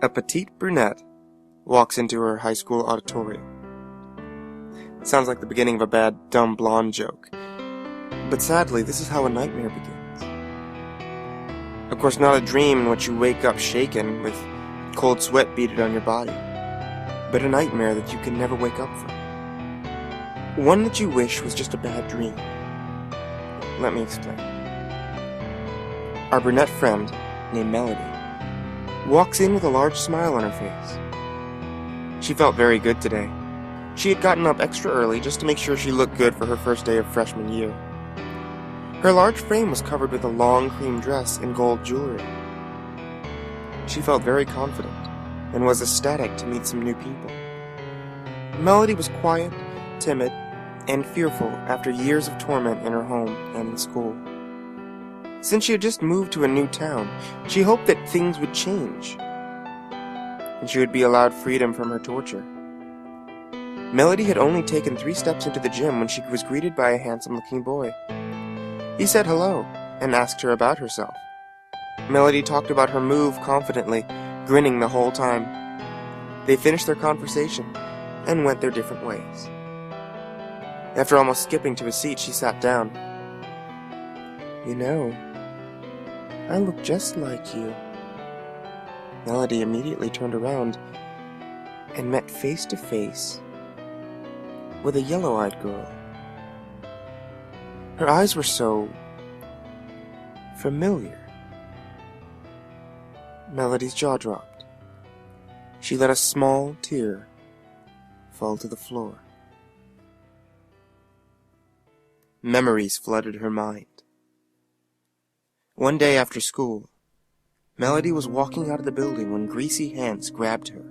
A petite brunette walks into her high school auditorium. Sounds like the beginning of a bad, dumb blonde joke. But sadly, this is how a nightmare begins. Of course, not a dream in which you wake up shaken with cold sweat beaded on your body, but a nightmare that you can never wake up from. One that you wish was just a bad dream. Let me explain. Our brunette friend, named Melody, walks in with a large smile on her face. She felt very good today. She had gotten up extra early just to make sure she looked good for her first day of freshman year. Her large frame was covered with a long cream dress and gold jewelry. She felt very confident and was ecstatic to meet some new people. Melody was quiet, timid, and fearful after years of torment in her home and in school. Since she had just moved to a new town, she hoped that things would change, and she would be allowed freedom from her torture. Melody had only taken 3 steps into the gym when she was greeted by a handsome-looking boy. He said hello and asked her about herself. Melody talked about her move confidently, grinning the whole time. They finished their conversation and went their different ways. After almost skipping to a seat, she sat down. "You know, I look just like you." Melody immediately turned around and met face to face with a yellow-eyed girl. Her eyes were so familiar. Melody's jaw dropped. She let a small tear fall to the floor. Memories flooded her mind. One day after school, Melody was walking out of the building when greasy hands grabbed her.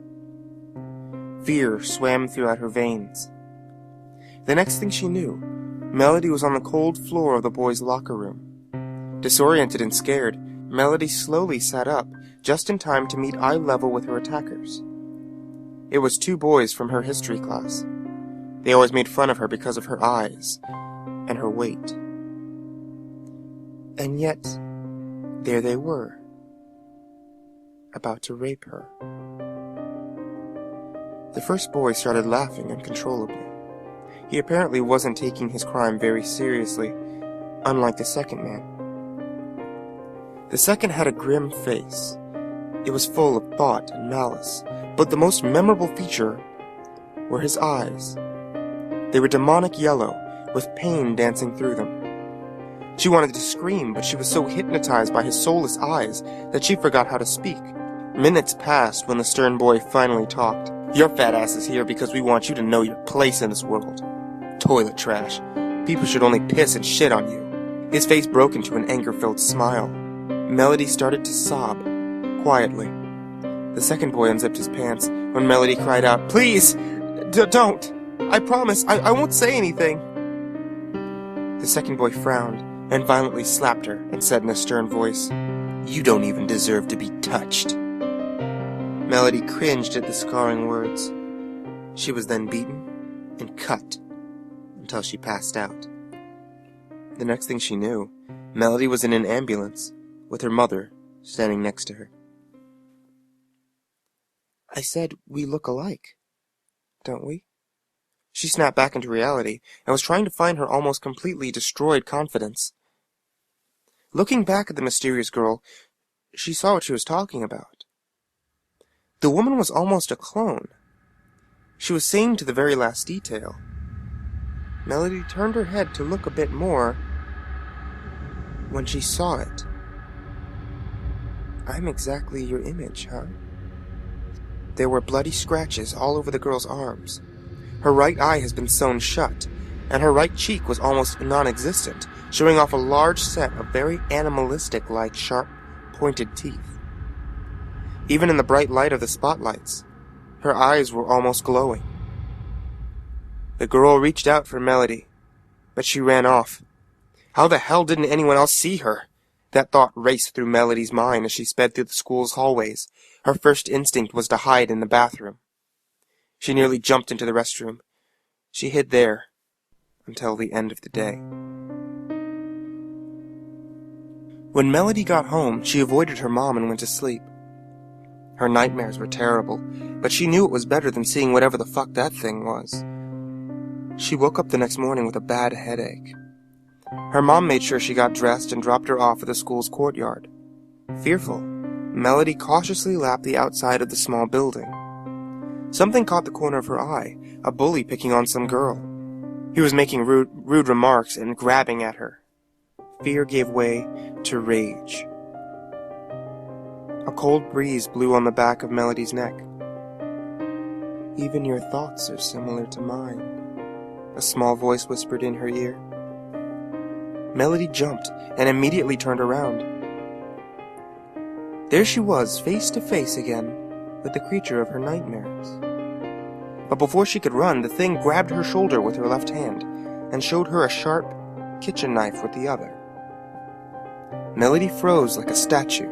Fear swam throughout her veins. The next thing she knew, Melody was on the cold floor of the boys' locker room. Disoriented and scared, Melody slowly sat up, just in time to meet eye level with her attackers. It was 2 boys from her history class. They always made fun of her because of her eyes and her weight. And yet, there they were, about to rape her. The first boy started laughing uncontrollably. He apparently wasn't taking his crime very seriously, unlike the second man. The second had a grim face. It was full of thought and malice, but the most memorable feature were his eyes. They were demonic yellow, with pain dancing through them. She wanted to scream, but she was so hypnotized by his soulless eyes that she forgot how to speak. Minutes passed when the stern boy finally talked. "Your fat ass is here because we want you to know your place in this world. Toilet trash. People should only piss and shit on you." His face broke into an anger-filled smile. Melody started to sob, quietly. The second boy unzipped his pants when Melody cried out, "Please, don't! I promise, I won't say anything." The second boy frowned and violently slapped her and said in a stern voice, "You don't even deserve to be touched." Melody cringed at the scarring words. She was then beaten and cut until she passed out. The next thing she knew, Melody was in an ambulance with her mother standing next to her. "I said we look alike, don't we?" She snapped back into reality and was trying to find her almost completely destroyed confidence. Looking back at the mysterious girl, she saw what she was talking about. The woman was almost a clone. She was same to the very last detail. Melody turned her head to look a bit more when she saw it. "I'm exactly your image, huh?" There were bloody scratches all over the girl's arms. Her right eye has been sewn shut, and her right cheek was almost non-existent, showing off a large set of very animalistic-like sharp, pointed teeth. Even in the bright light of the spotlights, her eyes were almost glowing. The girl reached out for Melody, but she ran off. How the hell didn't anyone else see her? That thought raced through Melody's mind as she sped through the school's hallways. Her first instinct was to hide in the bathroom. She nearly jumped into the restroom. She hid there until the end of the day. When Melody got home, she avoided her mom and went to sleep. Her nightmares were terrible, but she knew it was better than seeing whatever the fuck that thing was. She woke up the next morning with a bad headache. Her mom made sure she got dressed and dropped her off at the school's courtyard. Fearful, Melody cautiously lapped the outside of the small building. Something caught the corner of her eye, a bully picking on some girl. He was making rude remarks and grabbing at her. Fear gave way to rage. A cold breeze blew on the back of Melody's neck. "Even your thoughts are similar to mine," a small voice whispered in her ear. Melody jumped and immediately turned around. There she was, face to face again with the creature of her nightmares. But before she could run, the thing grabbed her shoulder with her left hand and showed her a sharp kitchen knife with the other. Melody froze like a statue.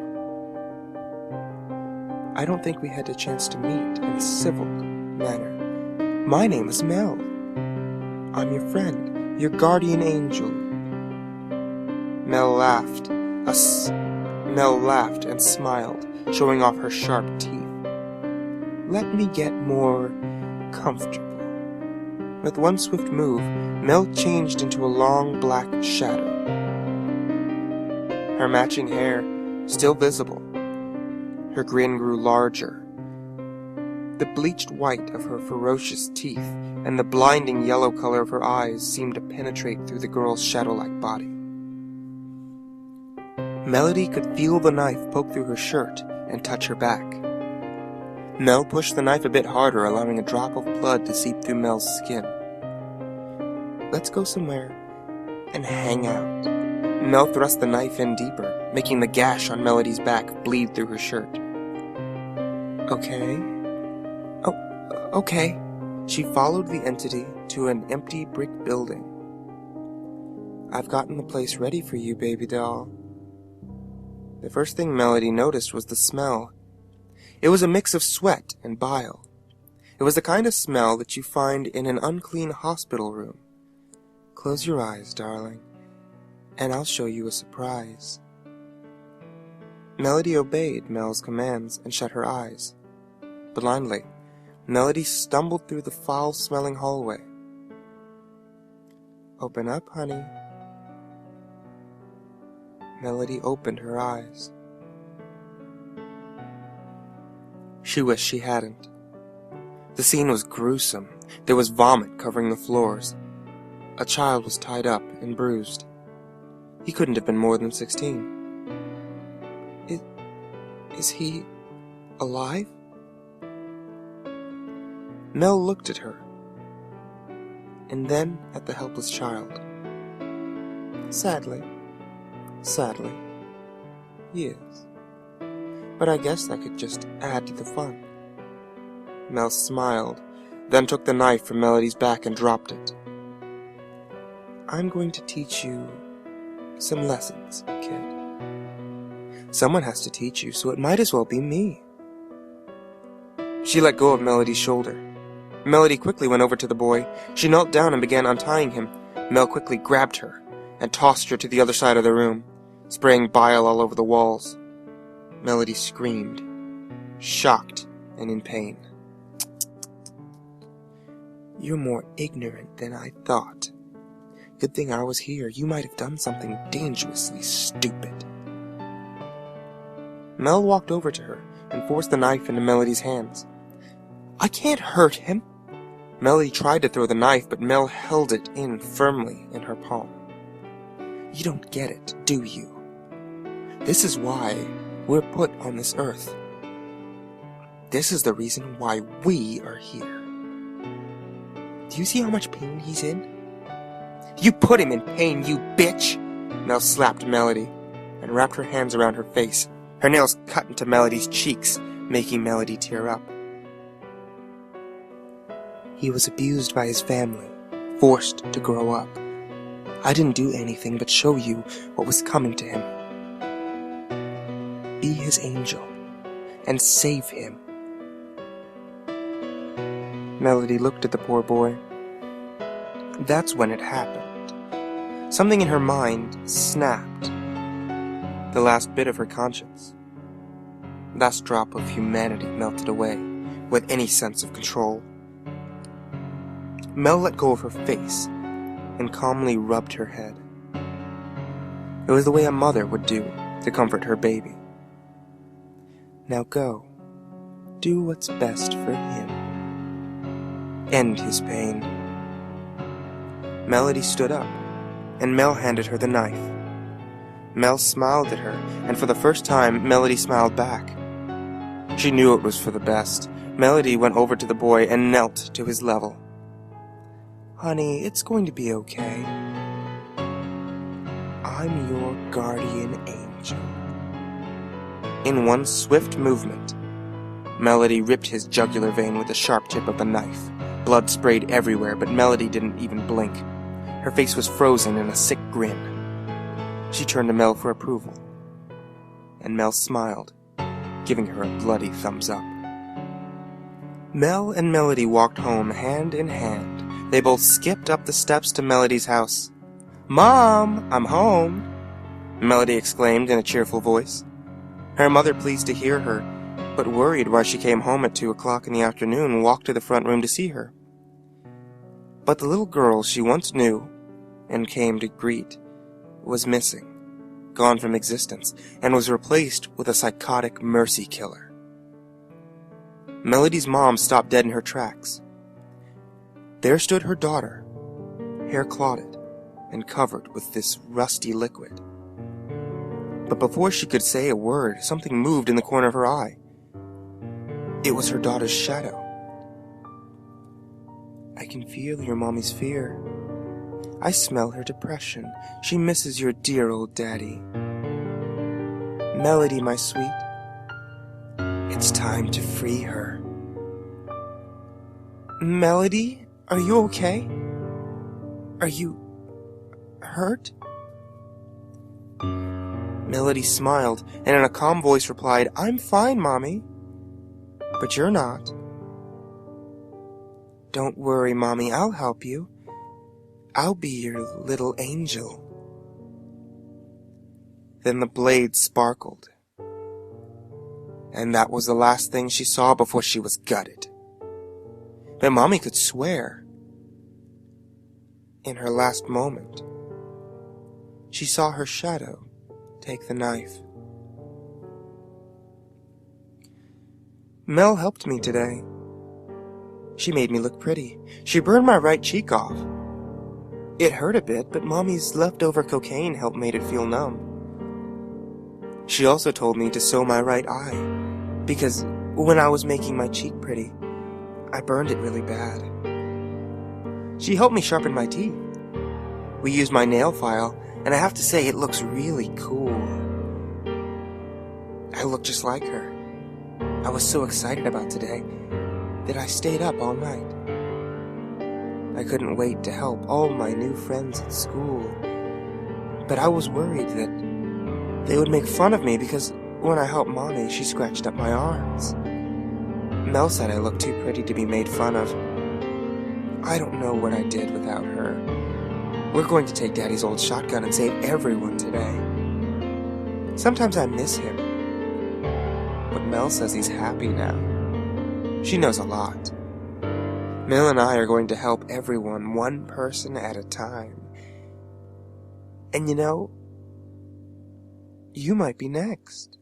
"I don't think we had a chance to meet in a civil manner. My name is Mel. I'm your friend, your guardian angel." Mel laughed and smiled, showing off her sharp teeth. "Let me get more comfortable." With one swift move, Mel changed into a long black shadow. Her matching hair still visible. Her grin grew larger. The bleached white of her ferocious teeth and the blinding yellow color of her eyes seemed to penetrate through the girl's shadow-like body. Melody could feel the knife poke through her shirt and touch her back. Mel pushed the knife a bit harder, allowing a drop of blood to seep through Mel's skin. "Let's go somewhere and hang out." Mel thrust the knife in deeper, making the gash on Melody's back bleed through her shirt. "Okay. Oh, okay." She followed the entity to an empty brick building. "I've gotten the place ready for you, baby doll." The first thing Melody noticed was the smell. It was a mix of sweat and bile. It was the kind of smell that you find in an unclean hospital room. "Close your eyes, darling, and I'll show you a surprise." Melody obeyed Mel's commands and shut her eyes. Blindly, Melody stumbled through the foul-smelling hallway. "Open up, honey." Melody opened her eyes. She wished she hadn't. The scene was gruesome. There was vomit covering the floors. A child was tied up and bruised. He couldn't have been more than 16. Is he alive? Mel looked at her, and then at the helpless child. Sadly, he is. But I guess that could just add to the fun. Mel smiled, then took the knife from Melody's back and dropped it. "I'm going to teach you some lessons, kid. Someone has to teach you, so it might as well be me." She let go of Melody's shoulder. Melody quickly went over to the boy. She knelt down and began untying him. Mel quickly grabbed her and tossed her to the other side of the room, spraying bile all over the walls. Melody screamed, shocked and in pain. "You're more ignorant than I thought. Good thing I was here. You might have done something dangerously stupid." Mel walked over to her and forced the knife into Melody's hands. "I can't hurt him." Melody tried to throw the knife, but Mel held it in firmly in her palm. "You don't get it, do you? This is why we're put on this earth. This is the reason why we are here. Do you see how much pain he's in? You put him in pain, you bitch!" Mel slapped Melody and wrapped her hands around her face. Her nails cut into Melody's cheeks, making Melody tear up. "He was abused by his family, forced to grow up. I didn't do anything but show you what was coming to him. Be his angel and save him." Melody looked at the poor boy. That's when it happened. Something in her mind snapped. The last bit of her conscience. last drop of humanity melted away with any sense of control. Mel let go of her face and calmly rubbed her head. It was the way a mother would do to comfort her baby. Now go. Do what's best for him. End his pain. Melody stood up, and Mel handed her the knife. Mel smiled at her, and for the first time, Melody smiled back. She knew it was for the best. Melody went over to the boy and knelt to his level. Honey, it's going to be okay. I'm your guardian angel. In one swift movement, Melody ripped his jugular vein with the sharp tip of the knife. Blood sprayed everywhere, but Melody didn't even blink. Her face was frozen in a sick grin. She turned to Mel for approval, and Mel smiled, giving her a bloody thumbs up. Mel and Melody walked home hand in hand. They both skipped up the steps to Melody's house. "Mom, I'm home," Melody exclaimed in a cheerful voice. Her mother, pleased to hear her, but worried why she came home at 2 o'clock in the afternoon, walked to the front room to see her. But the little girl she once knew and came to greet was missing, gone from existence, and was replaced with a psychotic mercy killer. Melody's mom stopped dead in her tracks. There stood her daughter, hair clotted and covered with this rusty liquid. But before she could say a word, something moved in the corner of her eye. It was her daughter's shadow. I can feel your mommy's fear. I smell her depression. She misses your dear old daddy. Melody, my sweet, it's time to free her. Melody, are you okay? Are you hurt? Melody smiled, and in a calm voice replied, I'm fine, Mommy. But you're not. Don't worry, Mommy, I'll help you. I'll be your little angel. Then the blade sparkled, and that was the last thing she saw before she was gutted. But Mommy could swear, in her last moment, she saw her shadow take the knife. Mel helped me today. She made me look pretty. She burned my right cheek off. It hurt a bit, but Mommy's leftover cocaine helped made it feel numb. She also told me to sew my right eye, because when I was making my cheek pretty, I burned it really bad. She helped me sharpen my teeth. We used my nail file, and I have to say it looks really cool. I look just like her. I was so excited about today that I stayed up all night. I couldn't wait to help all my new friends at school, but I was worried that they would make fun of me because when I helped Mommy, she scratched up my arms. Mel said I looked too pretty to be made fun of. I don't know what I did without her. We're going to take Daddy's old shotgun and save everyone today. Sometimes I miss him, but Mel says he's happy now. She knows a lot. Mel and I are going to help everyone, one person at a time. And you know, you might be next.